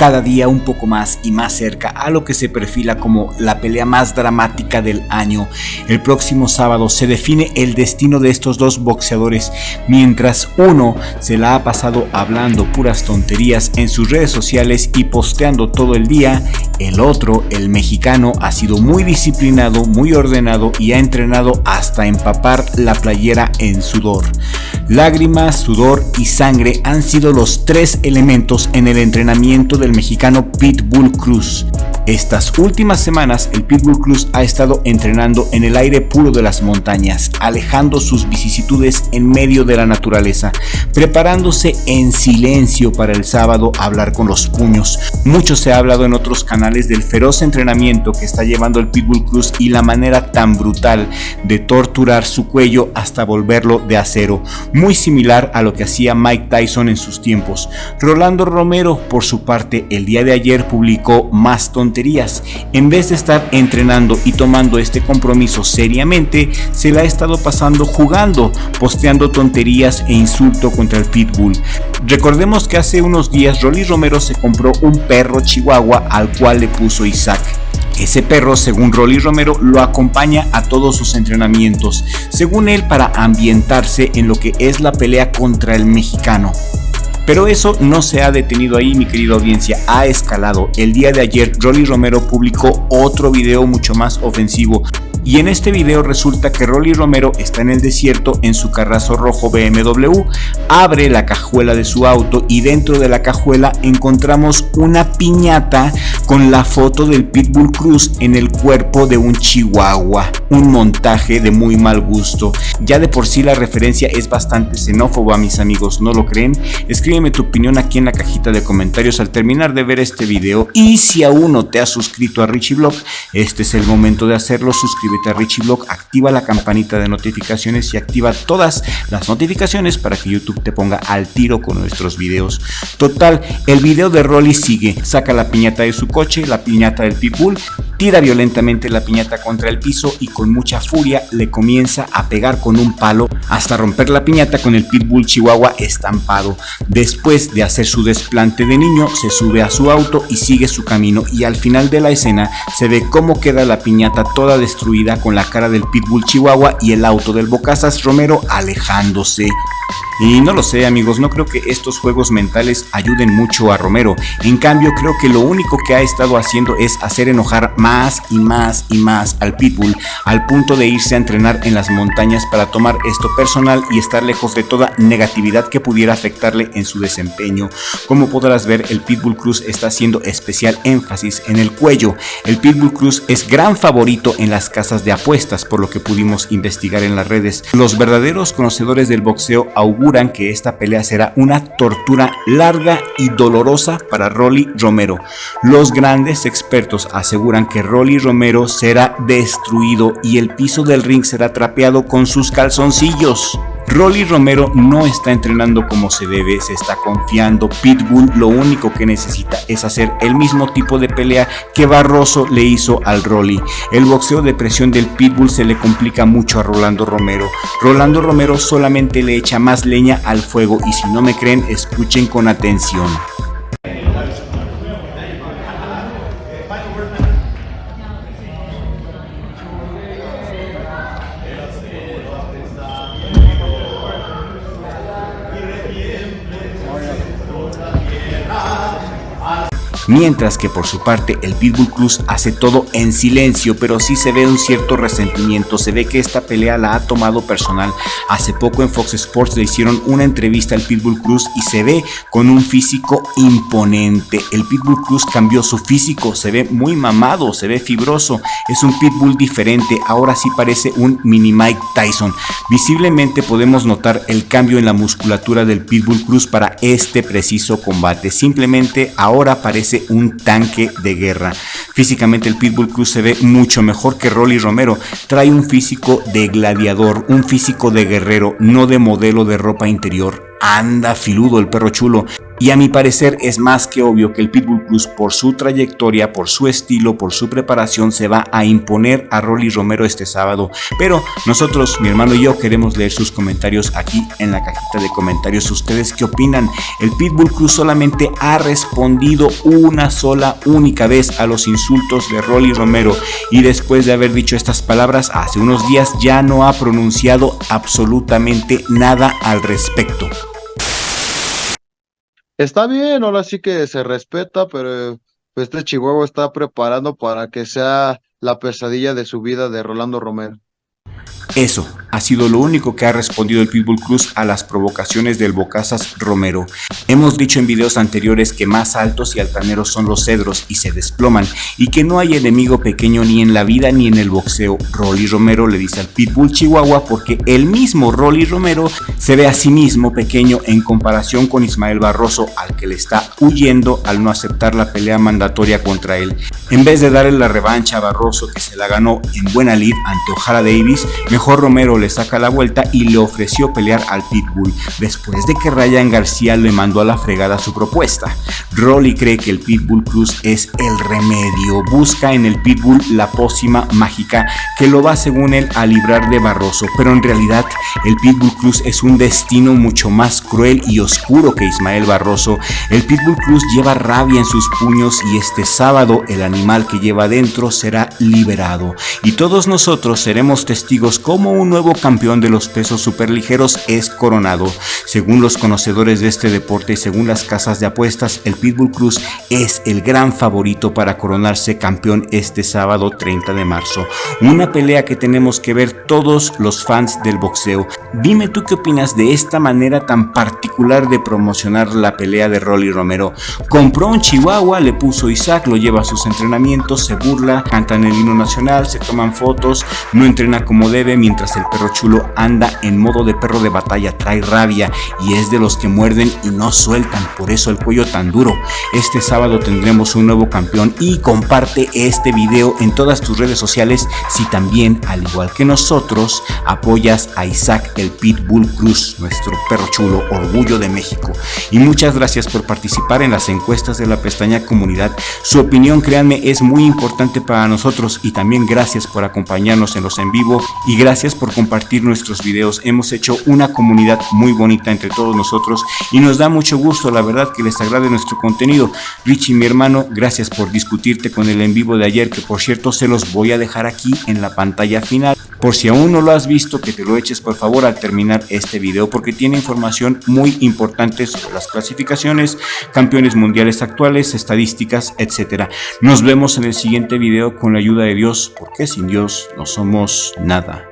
cada día un poco más y más cerca a lo que se perfila como la pelea más dramática del año. El próximo sábado se define el destino de estos dos boxeadores, mientras uno se la ha pasado hablando puras tonterías en sus redes sociales y posteando todo el día. El otro, el mexicano, ha sido muy disciplinado, muy ordenado y ha entrenado hasta empapar la playera en sudor. Lágrimas, sudor y sangre han sido los tres elementos en el entrenamiento del mexicano Pitbull Cruz. Estas últimas semanas el Pitbull Cruz ha estado entrenando en el aire puro de las montañas, alejando sus vicisitudes en medio de la naturaleza, preparándose en silencio para el sábado hablar con los puños. Mucho se ha hablado en otros canales del feroz entrenamiento que está llevando el Pitbull Cruz y la manera tan brutal de torturar su cuello hasta volverlo de acero, muy similar a lo que hacía Mike Tyson en sus tiempos. Rolando Romero, por su parte, el día de ayer publicó más tonterías. En vez de estar entrenando y tomando este compromiso seriamente, se la ha estado pasando jugando, posteando tonterías e insulto contra el Pitbull. Recordemos que hace unos días Rolly Romero se compró un perro chihuahua al cual le puso Isaac. Ese perro, según Rolly Romero, lo acompaña a todos sus entrenamientos, según él, para ambientarse en lo que es la pelea contra el mexicano. Pero eso no se ha detenido ahí, mi querida audiencia, ha escalado. El día de ayer Rolly Romero publicó otro video mucho más ofensivo. Y en este video resulta que Rolly Romero está en el desierto en su carrazo rojo BMW, abre la cajuela de su auto y dentro de la cajuela encontramos una piñata con la foto del Pitbull Cruz en el cuerpo de un chihuahua. Un montaje de muy mal gusto. Ya de por sí la referencia es bastante xenófoba, mis amigos, ¿no lo creen? Escríbeme tu opinión aquí en la cajita de comentarios al terminar de ver este video. Y si aún no te has suscrito a Richie Vlog, este es el momento de hacerlo. Suscríbete a Richie Vlog, activa la campanita de notificaciones y activa todas las notificaciones para que YouTube te ponga al tiro con nuestros videos. Total, el video de Rolly sigue. Saca la piñata de su coche, la piñata del Pitbull, tira violentamente la piñata contra el piso y con mucha furia le comienza a pegar con un palo hasta romper la piñata con el Pitbull Chihuahua estampado. Después de hacer su desplante de niño, se sube a su auto y sigue su camino, y al final de la escena se ve cómo queda la piñata toda destruida con la cara del Pitbull Chihuahua y el auto del Bocazas Romero alejándose. Y no lo sé, amigos, no creo que estos juegos mentales ayuden mucho a Romero. En cambio, creo que lo único que ha estado haciendo es hacer enojar más y más y más al Pitbull, al punto de irse a entrenar en las montañas para tomar esto personal y estar lejos de toda negatividad que pudiera afectarle en su desempeño. Como podrás ver, el Pitbull Cruz está haciendo especial énfasis en el cuello. El Pitbull Cruz es gran favorito en las casas de apuestas, por lo que pudimos investigar en las redes. Los verdaderos conocedores del boxeo auguran que esta pelea será una tortura larga y dolorosa para Rolly Romero. Los grandes expertos aseguran que Rolly Romero será destruido y el piso del ring será trapeado con sus calzoncillos. Rolly Romero no está entrenando como se debe, se está confiando. Pitbull lo único que necesita es hacer el mismo tipo de pelea que Barroso le hizo al Rolly. El boxeo de presión del Pitbull se le complica mucho a Rolando Romero. Rolando Romero solamente le echa más leña al fuego, y si no me creen, escuchen con atención. Mientras que por su parte el Pitbull Cruz hace todo en silencio, pero sí se ve un cierto resentimiento. Se ve que esta pelea la ha tomado personal. Hace poco en Fox Sports le hicieron una entrevista al Pitbull Cruz y se ve con un físico imponente. El Pitbull Cruz cambió su físico, se ve muy mamado, se ve fibroso. Es un Pitbull diferente, ahora sí parece un mini Mike Tyson. Visiblemente podemos notar el cambio en la musculatura del Pitbull Cruz para este preciso combate. Simplemente ahora parece un tanque de guerra. Físicamente el Pitbull Cruz se ve mucho mejor que Rolly Romero. Trae un físico de gladiador, un físico de guerrero, no de modelo de ropa interior. Anda filudo el perro chulo. Y a mi parecer es más que obvio que el Pitbull Cruz, por su trayectoria, por su estilo, por su preparación, se va a imponer a Rolly Romero este sábado. Pero nosotros, mi hermano y yo, queremos leer sus comentarios aquí en la cajita de comentarios. ¿Ustedes qué opinan? El Pitbull Cruz solamente ha respondido una sola, única vez a los insultos de Rolly Romero, y después de haber dicho estas palabras hace unos días ya no ha pronunciado absolutamente nada al respecto. Está bien, ahora sí que se respeta, pero pues, este Chihuahua está preparando para que sea la pesadilla de su vida de Rolando Romero. Eso ha sido lo único que ha respondido el Pitbull Cruz a las provocaciones del Bocazas Romero. Hemos dicho en videos anteriores que más altos y altaneros son los cedros y se desploman, y que no hay enemigo pequeño ni en la vida ni en el boxeo. Rolly Romero le dice al Pitbull Chihuahua porque el mismo Rolly Romero se ve a sí mismo pequeño en comparación con Ismael Barroso, al que le está huyendo al no aceptar la pelea mandatoria contra él. En vez de darle la revancha a Barroso, que se la ganó en buena lid ante Ojara Davis, mejor Romero le saca la vuelta y le ofreció pelear al Pitbull, después de que Ryan García le mandó a la fregada su propuesta. Rolly cree que el Pitbull Cruz es el remedio, busca en el Pitbull la pócima mágica que lo va, según él, a librar de Barroso, pero en realidad el Pitbull Cruz es un destino mucho más cruel y oscuro que Ismael Barroso. El Pitbull Cruz lleva rabia en sus puños y este sábado el animal que lleva dentro será liberado, y todos nosotros seremos testigos como un nuevo campeón de los pesos superligeros es coronado. Según los conocedores de este deporte y según las casas de apuestas, el Pitbull Cruz es el gran favorito para coronarse campeón este sábado 30 de marzo. Una pelea que tenemos que ver todos los fans del boxeo. Dime tú qué opinas de esta manera tan particular de promocionar la pelea de Rolly Romero. Compró un chihuahua, le puso Isaac, lo lleva a sus entrenamientos, se burla, cantan el himno nacional, se toman fotos, no entrena como debe, mientras el perro chulo anda en modo de perro de batalla, trae rabia y es de los que muerden y no sueltan, por eso el cuello tan duro. Este sábado tendremos un nuevo campeón, y comparte este video en todas tus redes sociales si también, al igual que nosotros, apoyas a Isaac el Pitbull Cruz, nuestro perro chulo, orgullo de México. Y muchas gracias por participar en las encuestas de la pestaña comunidad. Su opinión, créanme, es muy importante para nosotros, y también gracias por acompañarnos en los en vivo y gracias por compartir nuestros videos. Hemos hecho una comunidad muy bonita entre todos nosotros y nos da mucho gusto, la verdad, que les agrade nuestro contenido. Richie, mi hermano, gracias por discutirte con el en vivo de ayer, que por cierto se los voy a dejar aquí en la pantalla final, por si aún no lo has visto, que te lo eches por favor al terminar este video, porque tiene información muy importante sobre las clasificaciones, campeones mundiales actuales, estadísticas, etc. Nos vemos en el siguiente video con la ayuda de Dios, porque sin Dios no somos nada.